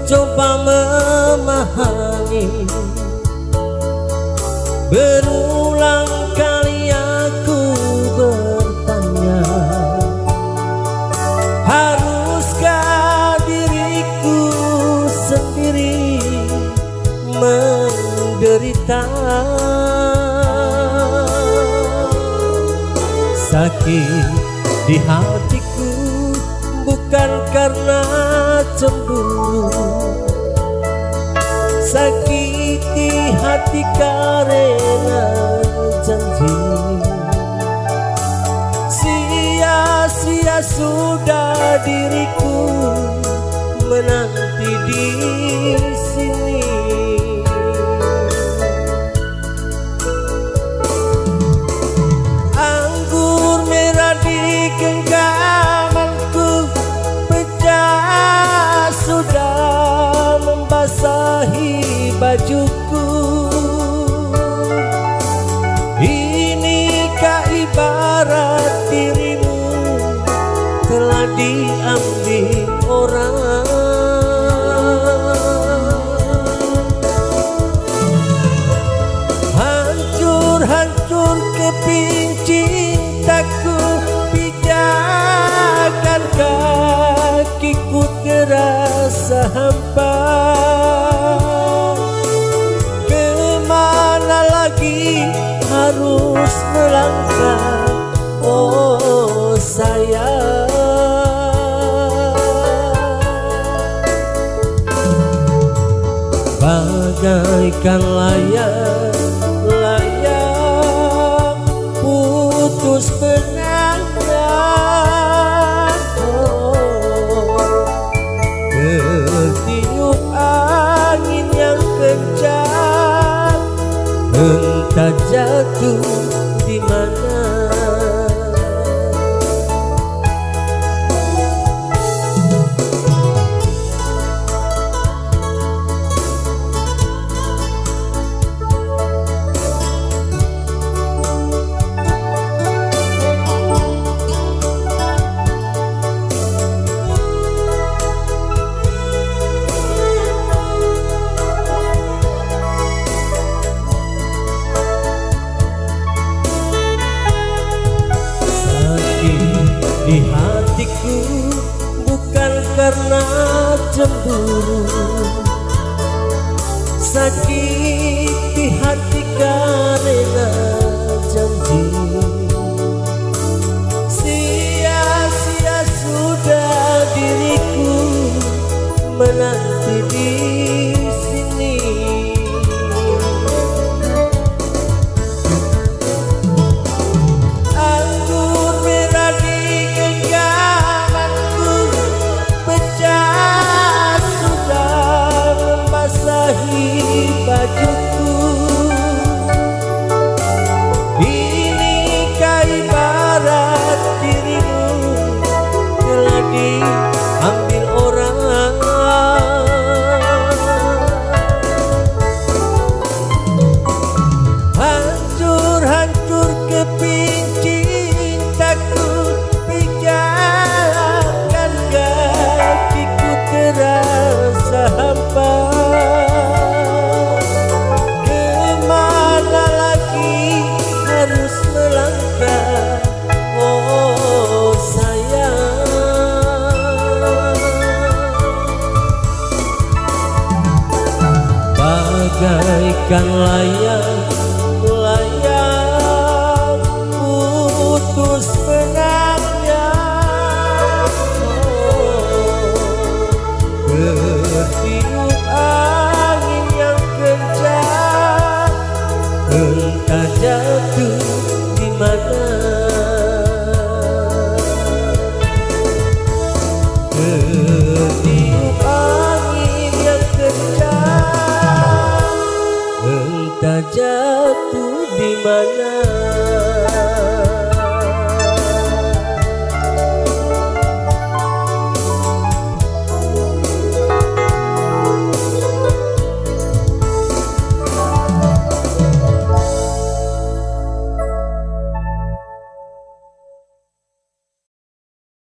coba memahami. Berulang kali aku bertanya, haruskah diriku sendiri menderita? Sakit di hatiku bukan karena cemburu, sakiti hati karena janji. Sia-sia sudah diriku menanti di sini. Anggur merah di genggamanku pecah, sudah membasahi bajuku. Inikah ibarat dirimu telah diambil orang? Hancur-hancur keping cintaku, pijakan kakiku terasa hampa. Kemana lagi harus melangkah, oh sayang? Bagaikan layang putus benangnya, tertiup angin yang kencang, entah jatuh di mana. Di hatiku bukan karena cemburu, sakit di hati karena janji. Sia-sia sudah diriku menanti di sini. Bajuku, inikah ibarat dirimu telah diambil orang? Hancur-hancur keping cintaku, pijakan kakiku terasa hampa. Bagaikan layang putus benangnya, tertiup angin yang kencang, entah jatuh di mana. Tertiup angin yang kencang, entah jatuh di mana.